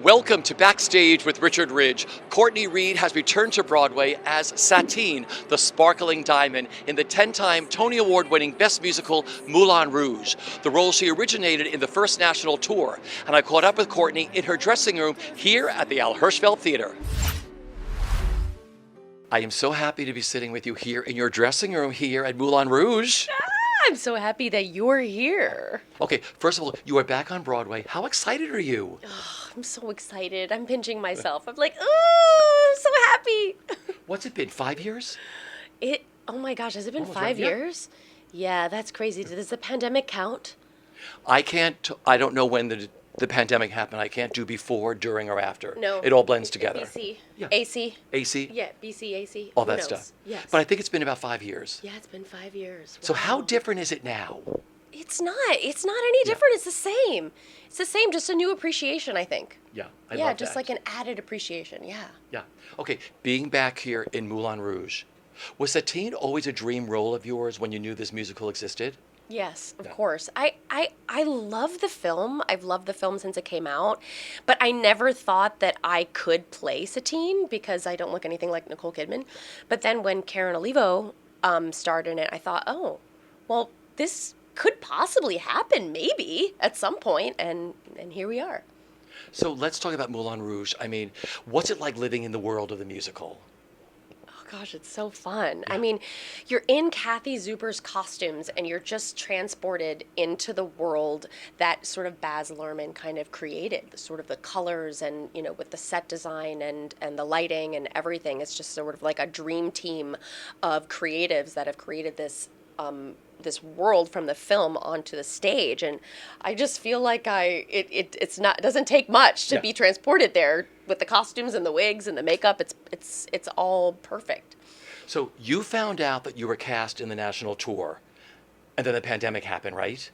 Welcome to Backstage with Richard Ridge. Courtney Reed has returned to Broadway as Satine, the sparkling diamond, in the 10-time Tony Award-winning Best Musical Moulin Rouge, the role she originated in the first national tour. And I caught up with Courtney in her dressing room here at the Hirschfeld Theatre. I am so happy to be sitting with you here in your dressing room here at Moulin Rouge. I'm so happy that you're here. Okay, first of all, you are back on Broadway. How excited are you? Oh, I'm so excited. I'm pinching myself. I'm like, oh, I'm so happy. What's it been, 5 years? Oh my gosh, has it been Almost, 5 right? Yeah. years? Yeah, that's crazy. Does the pandemic count? I don't know when the pandemic happened. I can't do before, during, or after. No. It all blends together. BC. Yeah. AC. AC? Yeah, BC, AC. All Who that knows? stuff. Yes. But I think it's been about 5 years. Yeah, it's been 5 years. So Wow. how different is it now? It's not any different. It's the same. It's the same, just a new appreciation, I think. Yeah, I Yeah, love just that. like an added appreciation. Yeah. Yeah. Okay, being back here in Moulin Rouge, was Satine always a dream role of yours when you knew this musical existed? Yes, of Yeah. course. I love the film. I've loved the film since it came out, but I never thought that I could play Satine because I don't look anything like Nicole Kidman. But then when Karen Olivo starred in it, I thought, oh, well, this could possibly happen maybe at some point, and here we are. So let's talk about Moulin Rouge. I mean, what's it like living in the world of the musical? Oh gosh, it's so fun. I mean, you're in Kathy Zuber's costumes and you're just transported into the world that sort of Baz Luhrmann kind of created. The sort of the colors and, you know, with the set design and the lighting and everything. It's just sort of like a dream team of creatives that have created this this world from the film onto the stage, and I just feel like it doesn't take much to be transported there with the costumes and the wigs and the makeup. It's all perfect. So you found out that you were cast in the national tour, and then the pandemic happened, right?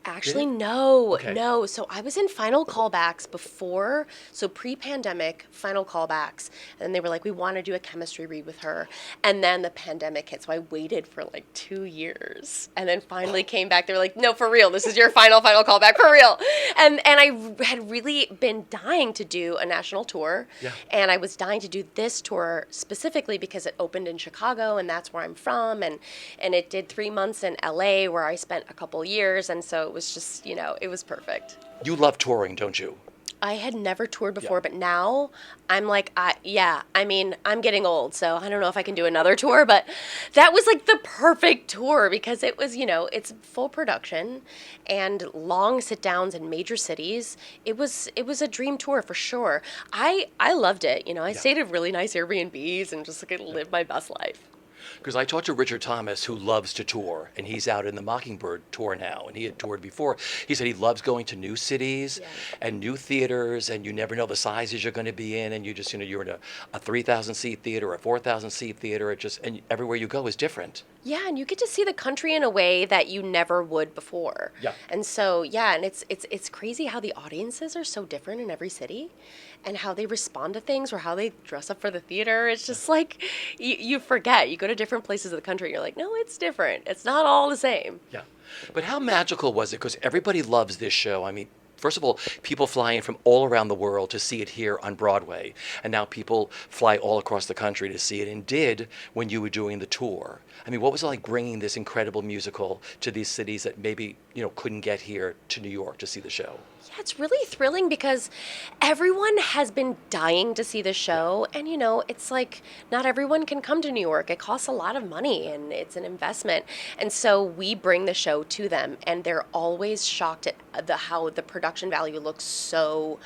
Actually, no, Okay. no. So I was in final callbacks before, so pre-pandemic final callbacks. And then they were like, we want to do a chemistry read with her. And then the pandemic hit. So I waited for like 2 years and then finally came back. They were like, no, for real. This is your final callback, for real. And I had really been dying to do a national tour. Yeah. And I was dying to do this tour specifically because it opened in Chicago and that's where I'm from. And it did 3 months in LA where I spent a couple years. And so it was just, you know, it was perfect. You love touring, don't you? I had never toured before, Yeah. but now I'm like, I mean, I'm getting old, so I don't know if I can do another tour, but that was like the perfect tour because it was, you know, it's full production and long sit downs in major cities. It was a dream tour for sure. I loved it. You know, I stayed at really nice Airbnbs and just like lived my best life. Because I talked to Richard Thomas, who loves to tour, and he's out in the Mockingbird tour now, and he had toured before. He said he loves going to new cities and new theaters, and you never know the sizes you're going to be in, and you just, you know, you're in a 3,000 seat theater, a 4,000 seat theater, and everywhere you go is different. Yeah, and you get to see the country in a way that you never would before. Yeah. And so, yeah, and it's crazy how the audiences are so different in every city and how they respond to things or how they dress up for the theater. It's just like you forget. You go to different places of the country and you're like, no, it's different. It's not all the same. Yeah. But how magical was it? Because everybody loves this show. I mean, first of all, people fly in from all around the world to see it here on Broadway. And now people fly all across the country to see it, and did when you were doing the tour. I mean, what was it like bringing this incredible musical to these cities that maybe, you know, couldn't get here to New York to see the show? Yeah, it's really thrilling because everyone has been dying to see the show. And, you know, it's like not everyone can come to New York. It costs a lot of money and it's an investment. And so we bring the show to them and they're always shocked at how the production value looks so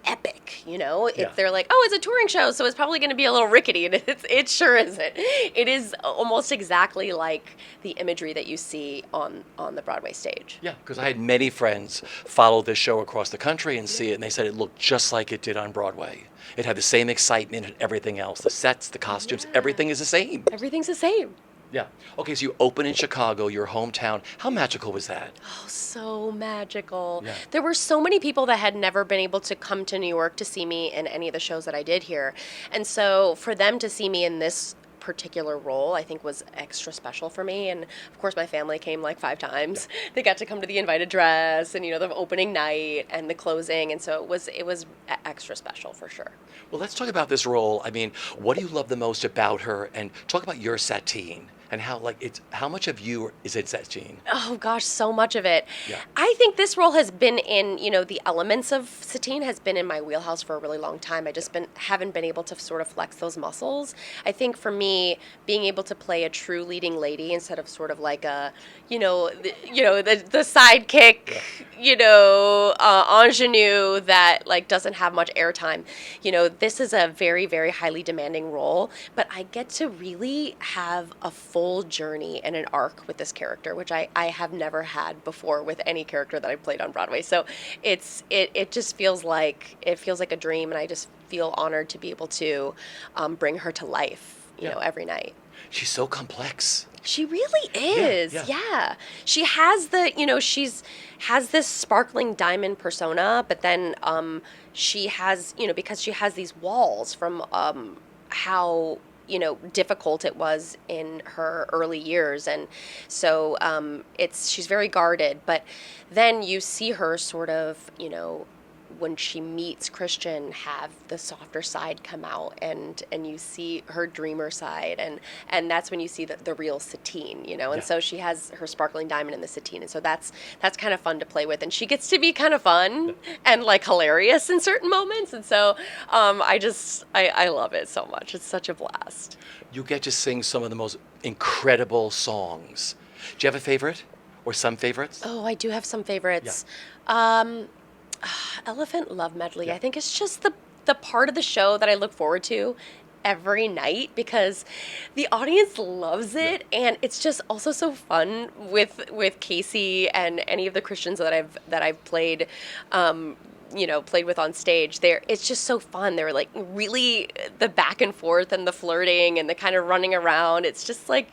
epic, you know? Yeah. If they're like, oh, it's a touring show, so it's probably going to be a little rickety. And it sure isn't. It is almost exactly like the imagery that you see on the Broadway stage. Yeah, because I had many friends follow this show across the country and see it, and they said it looked just like it did on Broadway. It had the same excitement and everything else. The sets, the costumes, everything is the same. Everything's the same. Yeah. Okay, so you open in Chicago, your hometown. How magical was that? Oh, so magical. Yeah. There were so many people that had never been able to come to New York to see me in any of the shows that I did here. And so for them to see me in this particular role, I think, was extra special for me. And of course, my family came like 5 times. They got to come to the invited dress, and the opening night and the closing, and so it was extra special for sure. Well, let's talk about this role. I mean, what do you love the most about her? And talk about your Satine and how much of you is in Satine? Oh gosh, so much of it. Yeah. I think this role has been in, the elements of Satine has been in my wheelhouse for a really long time. I just haven't been able to sort of flex those muscles. I think for me, being able to play a true leading lady instead of sort of like a, the sidekick, ingenue that like doesn't have much airtime. This is a very, very highly demanding role, but I get to really have a full journey and an arc with this character, which I have never had before with any character that I've played on Broadway. So it just feels like a dream, and I just feel honored to be able to bring her to life, every night. She's so complex. She really is. Yeah. She has she's has this sparkling diamond persona, but then she has, because she has these walls from how difficult it was in her early years. And so she's very guarded, but then you see her sort of, when she meets Christian, have the softer side come out, and you see her dreamer side, and that's when you see the real Satine, and so she has her sparkling diamond in the Satine, and so that's kind of fun to play with, and she gets to be kind of fun and like hilarious in certain moments, and so I love it so much. It's such a blast. You get to sing some of the most incredible songs. Do you have a favorite or some favorites? Oh, I do have some favorites. Elephant Love Medley. Yeah. I think it's just the part of the show that I look forward to every night because the audience loves it, and it's just also so fun with Casey and any of the Christians that I've played. Played with on stage. It's just so fun. They're like really the back and forth and the flirting and the kind of running around. It's just like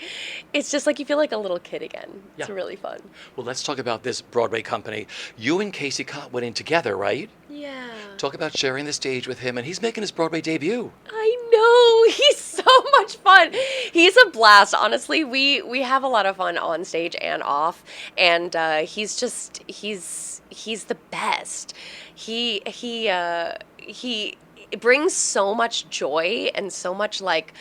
you feel like a little kid again. It's really fun. Well, let's talk about this Broadway company. You and Casey Cott went in together, right? Yeah. Talk about sharing the stage with him, and he's making his Broadway debut. I know. He's so much fun. He's a blast. Honestly, we have a lot of fun on stage and off, and he's the best. He brings so much joy and so much like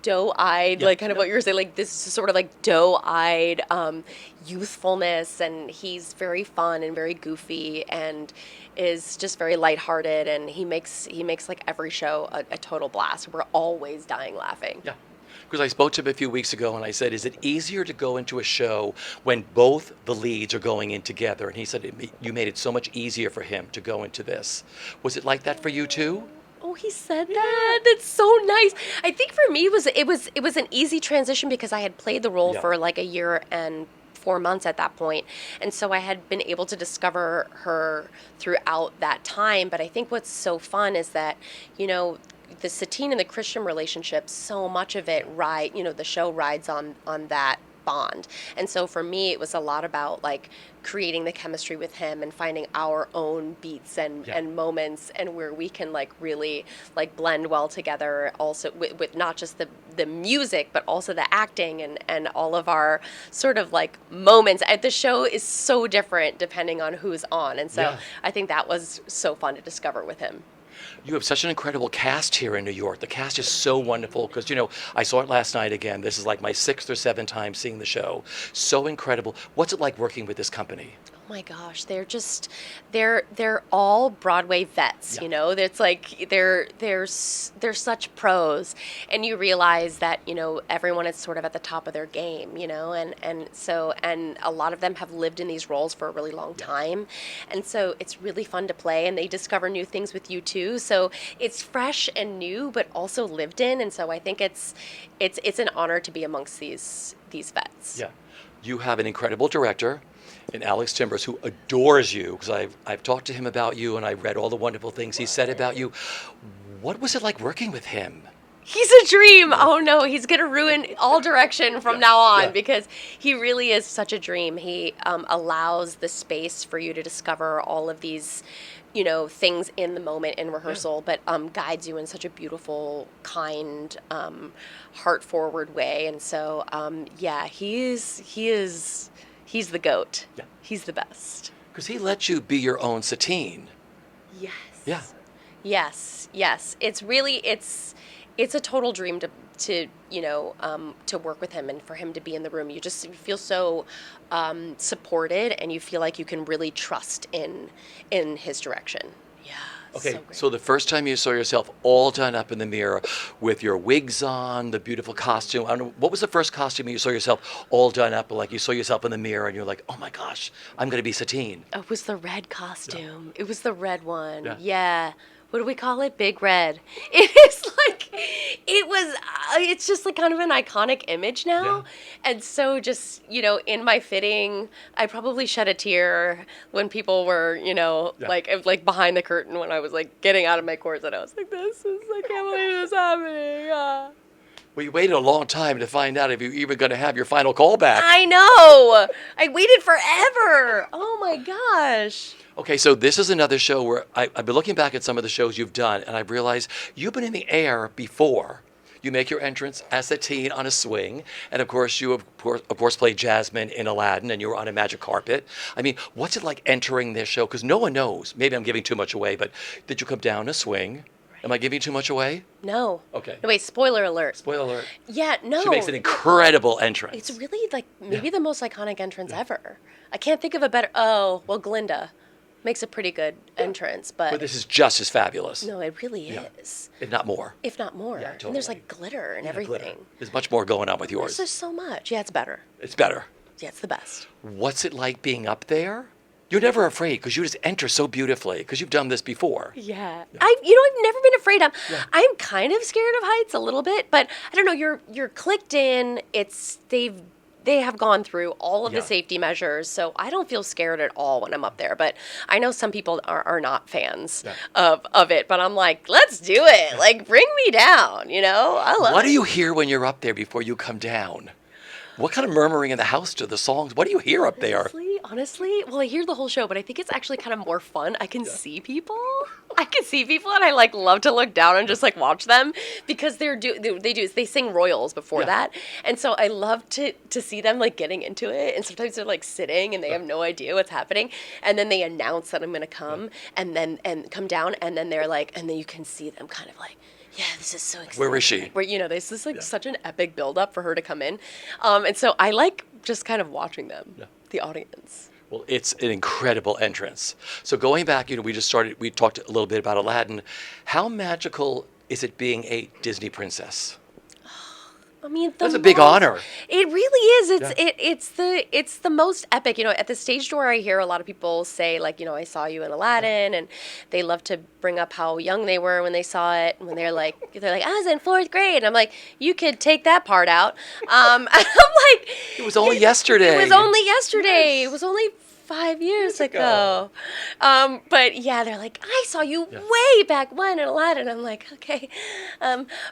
doe-eyed, like kind of what you were saying, like this sort of like doe-eyed youthfulness, and he's very fun and very goofy and is just very lighthearted, and he makes like every show a total blast. We're always dying laughing. Yeah. Because I spoke to him a few weeks ago and I said, is it easier to go into a show when both the leads are going in together? And he said, you made it so much easier for him to go into this. Was it like that for you too? Oh, he said that. That's so nice. I think for me it was an easy transition because I had played the role for like a year and 4 months at that point. And so I had been able to discover her throughout that time. But I think what's so fun is that, the Satine and the Christian relationship, so much of it the show rides on that bond. And so for me, it was a lot about like creating the chemistry with him and finding our own beats and moments, and where we can like really like blend well together, also with not just the music, but also the acting and all of our sort of like moments. The show is so different depending on who's on. And so I think that was so fun to discover with him. You have such an incredible cast here in New York. The cast is so wonderful because, I saw it last night again. This is like my 6th or 7th time seeing the show. So incredible. What's it like working with this company? Oh my gosh, they're all Broadway vets, It's like they're such pros, and you realize that, everyone is sort of at the top of their game, and a lot of them have lived in these roles for a really long time. And so it's really fun to play, and they discover new things with you too. So it's fresh and new, but also lived in. And so I think it's an honor to be amongst these vets. Yeah. You have an incredible director in Alex Timbers who adores you, because I've talked to him about you and I've read all the wonderful things he said about you. What was it like working with him? He's a dream. Oh no, he's going to ruin all direction from now on because he really is such a dream. He allows the space for you to discover all of these things in the moment in rehearsal, but guides you in such a beautiful, kind, heart forward way. And so, he's the GOAT. Yeah. He's the best. Because he lets you be your own Satine. Yes. Yeah. Yes. It's really, it's a total dream to work with him and for him to be in the room. You just feel so supported, and you feel like you can really trust in his direction. Yeah. Okay, so the first time you saw yourself all done up in the mirror with your wigs on, the beautiful costume, I don't know, what was the first costume you saw yourself all done up, like you saw yourself in the mirror and you're like, oh my gosh, I'm going to be Satine? It was the red costume. Yeah. It was the red one. Yeah. What do we call it? Big Red. It is like, it's just like kind of an iconic image now. Yeah. And so just, in my fitting, I probably shed a tear when people were, like behind the curtain when I was like getting out of my corset. I was like, I can't believe this is happening. Well, you waited a long time to find out if you were even going to have your final callback. I know. I waited forever. Oh my gosh. Okay, so this is another show where I've been looking back at some of the shows you've done, and I've realized you've been in the air before. You make your entrance as Satine on a swing, and of course you of course played Jasmine in Aladdin, and you were on a magic carpet. I mean, what's it like entering this show? Because no one knows. Maybe I'm giving too much away, but did you come down a swing? Am I giving too much away? No. Okay. No, wait, spoiler alert. Spoiler alert. Yeah, no. She makes an incredible entrance. It's really like maybe the most iconic entrance ever. I can't think of a better. Oh, well, Glinda makes a pretty good entrance, but this is just as fabulous. No, it really is. If not more. If not more. Yeah, totally. And there's like glitter and everything. Glitter. There's much more going on with yours. There's so much. Yeah, it's better. It's better. Yeah, it's the best. What's it like being up there? You're never afraid because you just enter so beautifully because you've done this before. Yeah. I've never been afraid. I'm kind of scared of heights a little bit, but I don't know, you're clicked in. They have gone through all of the safety measures, so I don't feel scared at all when I'm up there. But I know some people are not fans of it, but I'm like, let's do it. Like, bring me down, I love it. What do you hear when you're up there before you come down? What kind of murmuring in the house to the songs? What do you hear up there? Honestly, well, I hear the whole show, but I think it's actually kind of more fun. I can see people. And I like love to look down and just like watch them because they sing royals before that. And so I love to see them like getting into it. And sometimes they're like sitting and they have no idea what's happening. And then they announce that I'm going to come and come down. And then they're like, and then you can see them kind of like, yeah, this is so exciting. Where is she? Where, this is like such an epic build-up for her to come in. And so I like just kind of watching them, the audience. Well, it's an incredible entrance. So going back, we talked a little bit about Aladdin. How magical is it being a Disney princess? I mean, that's a big honor. It really is. It's the most epic. At the stage door, I hear a lot of people say, like, I saw you in Aladdin, and they love to bring up how young they were when they saw it. When they're like, I was in 4th grade. And I'm like, you could take that part out. I'm like, it was only yesterday. It was only yesterday. It was only 5 years ago. But yeah, they're like, I saw you way back when in Aladdin. I'm like, okay.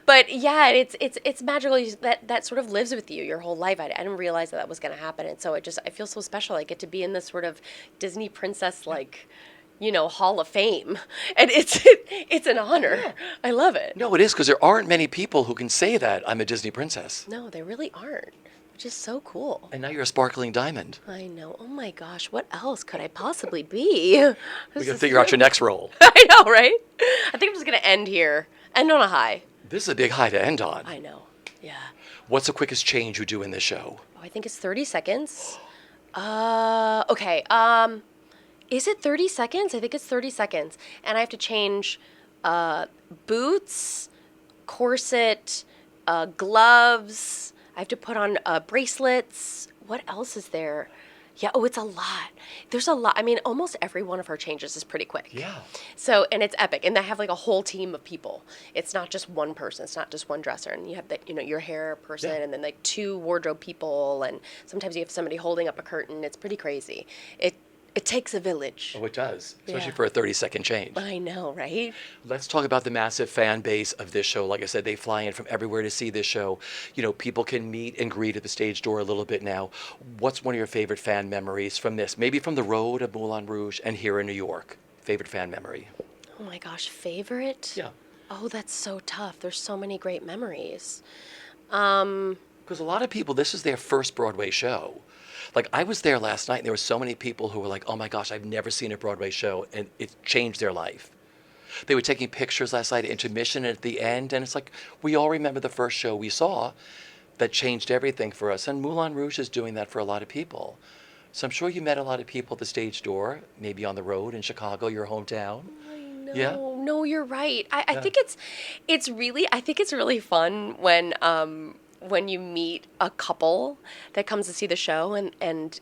But yeah, it's magical that sort of lives with you your whole life. I didn't realize that was going to happen. And so I feel so special. I get to be in this sort of Disney princess, like, Hall of Fame. And it's an honor. Yeah. I love it. No, it is, because there aren't many people who can say that I'm a Disney princess. No, there really aren't. Which is so cool. And now you're a sparkling diamond. I know. Oh my gosh, what else could I possibly be? We got to figure out your next role. I know, right? I think I'm just going to end here. End on a high. This is a big high to end on. I know. Yeah. What's the quickest change you do in this show? Oh, I think it's 30 seconds. Okay. Is it 30 seconds? I think it's 30 seconds. And I have to change boots, corset, gloves. I have to put on bracelets. What else is there? Yeah, it's a lot. There's a lot. I mean, almost every one of her changes is pretty quick. Yeah. So, and it's epic. And I have like a whole team of people. It's not just one person. It's not just one dresser. And you have your hair person and then like 2 wardrobe people. And sometimes you have somebody holding up a curtain. It's pretty crazy. It takes a village. Oh, it does, especially for a 30-second change. I know, right? Let's talk about the massive fan base of this show. Like I said, they fly in from everywhere to see this show. People can meet and greet at the stage door a little bit now. What's one of your favorite fan memories from this? Maybe from the road of Moulin Rouge and here in New York. favorite fan memory? Oh my gosh, favorite? Yeah. Oh, that's so tough. There's so many great memories. Because a lot of people, this is their first Broadway show. Like, I was there last night, and there were so many people who were like, oh my gosh, I've never seen a Broadway show, and it changed their life. They were taking pictures last night at intermission and at the end, and it's like, we all remember the first show we saw that changed everything for us. And Moulin Rouge is doing that for a lot of people. So I'm sure you met a lot of people at the stage door, maybe on the road in Chicago, your hometown. I know. Yeah? No, you're right. I Yeah. think it's really fun when you meet a couple that comes to see the show, and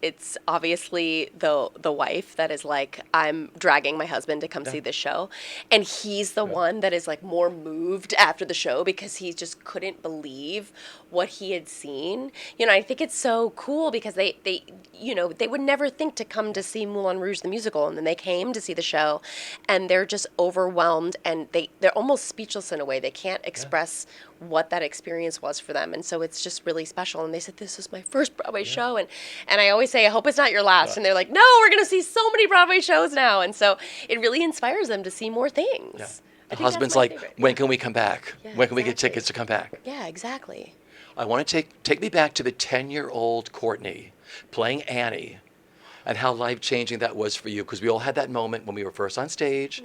it's obviously the wife that is like, I'm dragging my husband to come see this show, and he's the one that is like more moved after the show because he just couldn't believe what he had seen. I think it's so cool because they would never think to come to see Moulin Rouge the musical, and then they came to see the show, and they're just overwhelmed, and they're almost speechless in a way. They can't express what that experience was for them, and so it's just really special. And they said, this is my first Broadway show, and I always say, I hope it's not your last. And they're like, no, we're going to see so many Broadway shows now. And so it really inspires them to see more things. Yeah. I The think husband's that's my like, favorite. when can we come back? Yeah, When can we get exactly. tickets to come back? Yeah, exactly. I want to take me back to the 10-year-old Courtney playing Annie and how life-changing that was for you, because we all had that moment when we were first on stage.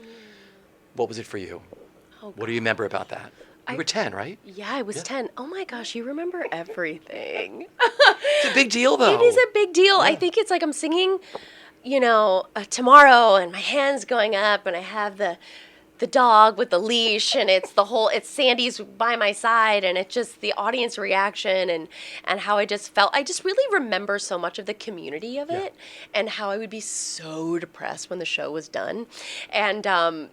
What was it for you? Oh, What do you remember about that? You were 10, right? Yeah, I was 10. Oh my gosh, you remember everything. It's a big deal, though. It is a big deal. I think it's like I'm singing, tomorrow, and my hand's going up, and I have the dog with the leash, and it's Sandy's by my side, and it's just the audience reaction and how I just felt. I just really remember so much of the community of it, and how I would be so depressed when the show was done. And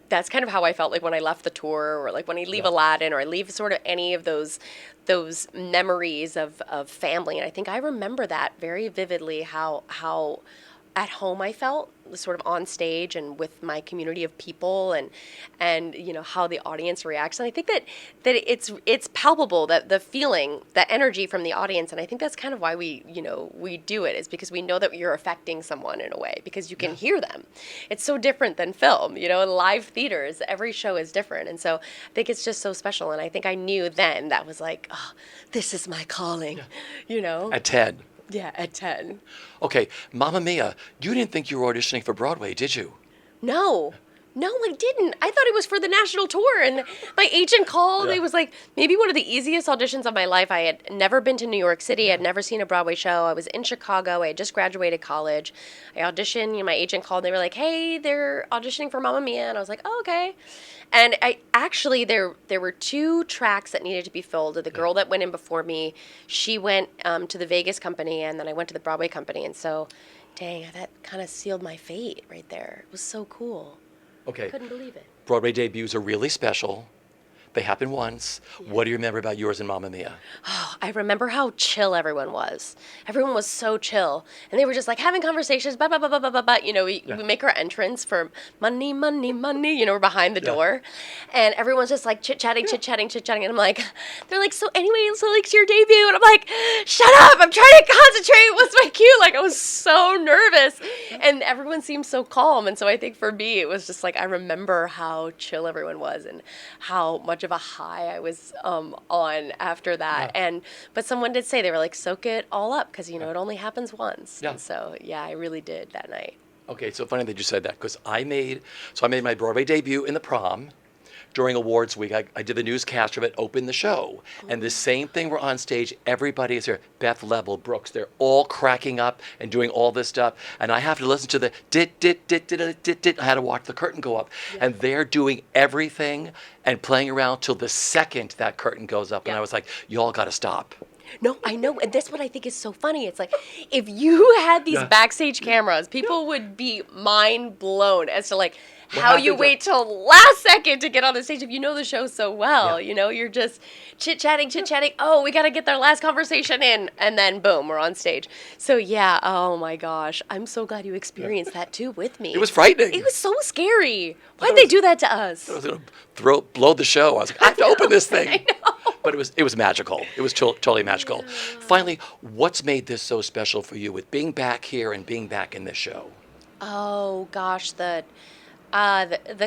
that's kind of how I felt like when I left the tour, or like when I leave Aladdin, or I leave sort of any of those memories of family. And I think I remember that very vividly, how at home I felt, sort of on stage and with my community of people, and how the audience reacts. And I think that it's palpable, that the feeling, that energy from the audience. And I think that's kind of why we do it, is because we know that you're affecting someone in a way, because you can hear them. It's so different than film, in live theaters, every show is different. And so I think it's just so special. And I think I knew then that was like, oh, this is my calling, At 10. Yeah, at 10. Okay, Mamma Mia, you didn't think you were auditioning for Broadway, did you? No, I didn't. I thought it was for the national tour, and my agent called. Yeah. It was like maybe one of the easiest auditions of my life. I had never been to New York City. I'd never seen a Broadway show. I was in Chicago. I had just graduated college. I auditioned. My agent called. They were like, "Hey, they're auditioning for Mamma Mia," and I was like, "Oh, okay." And I actually there were 2 tracks that needed to be filled. The girl that went in before me, she went to the Vegas company, and then I went to the Broadway company. And so, dang, that kind of sealed my fate right there. It was so cool. Okay. Couldn't believe it. Broadway debuts are really special. They happen once. Yeah. What do you remember about yours and Mamma Mia? Oh, I remember how chill everyone was. Everyone was so chill. And they were just like having conversations, blah, blah, blah, blah, blah, blah, blah. We make our entrance for money, money, money. We're behind the door. And everyone's just like chit-chatting. And I'm like, they're like, so anyway, so like it's your debut. And I'm like, shut up. I'm trying to concentrate. What's my cue? Like, I was so nervous. And everyone seemed so calm. And so I think for me, it was just like, I remember how chill everyone was and how much of a high I was on after that. But someone did say, they were like, soak it all up, because it only happens once. Yeah. And so I really did that night. Okay, it's so funny that you said that, because I made my Broadway debut in the Prom during awards week. I did the newscast of it, opened the show. And the same thing, we're on stage, everybody is here. Beth Level, Brooks, they're all cracking up and doing all this stuff. And I have to listen to the dit. I had to watch the curtain go up. Yeah. And they're doing everything and playing around till the second that curtain goes up. And I was like, y'all got to stop. No, I know. And that's what I think is so funny. It's like, if you had these backstage cameras, people would be mind blown as to like, how you wait till last second to get on the stage if you know the show so well. You're just chit-chatting. Oh, we got to get their last conversation in. And then, boom, we're on stage. So, oh my gosh. I'm so glad you experienced that too with me. It was frightening. It was so scary. Why'd they do that to us? I was going to blow the show. I was like, I have to open this thing. I know. But it was magical. It was totally magical. Finally, what's made this so special for you with being back here and being back in this show? Oh gosh, the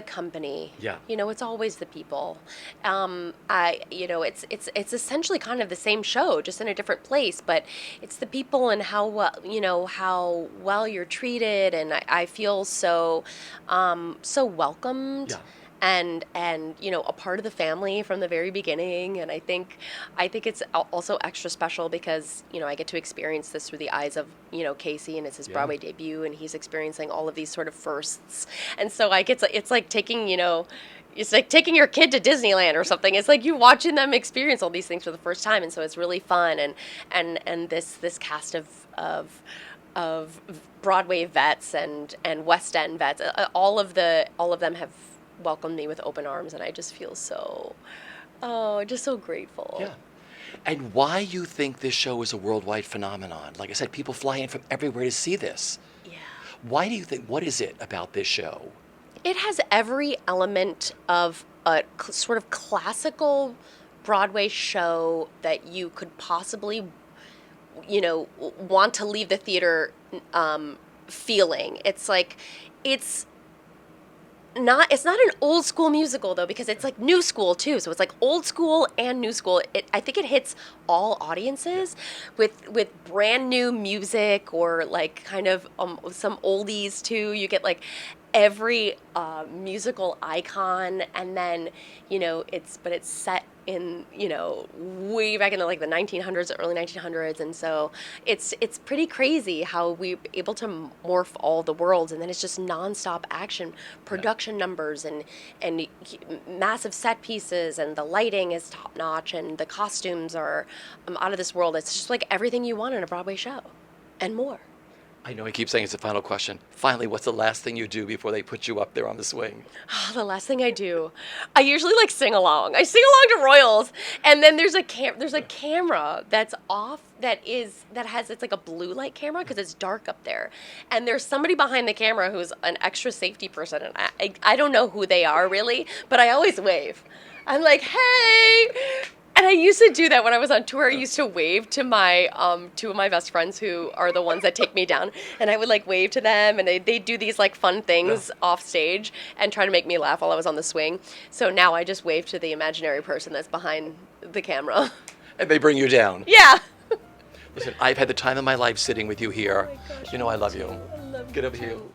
company. Yeah. You know, it's always the people. It's essentially kind of the same show, just in a different place, but it's the people and how well, how well you're treated, and I feel so welcomed. Yeah. And a part of the family from the very beginning, and I think it's also extra special because I get to experience this through the eyes of Casey, and it's his Yeah. Broadway debut, and he's experiencing all of these sort of firsts, and so it's like taking it's like taking your kid to Disneyland or something. It's like you watching them experience all these things for the first time, and so it's really fun. And this cast of Broadway vets and West End vets, all of them have welcomed me with open arms, and I just feel just so grateful. Yeah. And why you think this show is a worldwide phenomenon? Like I said, people fly in from everywhere to see this. Yeah. Why do you think, what is it about this show? It has every element of a sort of classical Broadway show that you could possibly, want to leave the theater feeling. It's not an old school musical though, because it's like new school too. So it's like old school and new school. I think it hits all audiences with brand new music, or like kind of some oldies too. You get like every musical icon, and then it's set in way back in the 1900s, early 1900s, and so it's pretty crazy how we're able to morph all the worlds, and then it's just nonstop action, production numbers, and massive set pieces, and the lighting is top notch, and the costumes are out of this world. It's just like everything you want in a Broadway show, and more. I know he keeps saying it's the final question. Finally, what's the last thing you do before they put you up there on the swing? The last thing I do, I usually sing along. I sing along to Royals, and then there's a camera that's off it's like a blue light camera because it's dark up there, and there's somebody behind the camera who's an extra safety person, and I don't know who they are really, but I always wave. I'm like, hey. And I used to do that when I was on tour. I used to wave to my two of my best friends who are the ones that take me down, and I would wave to them, and they do these fun things off stage and try to make me laugh while I was on the swing. So now I just wave to the imaginary person that's behind the camera. And they bring you down. Yeah. Listen, I've had the time of my life sitting with you here. Oh my gosh, I love you. I love Get you over here. too.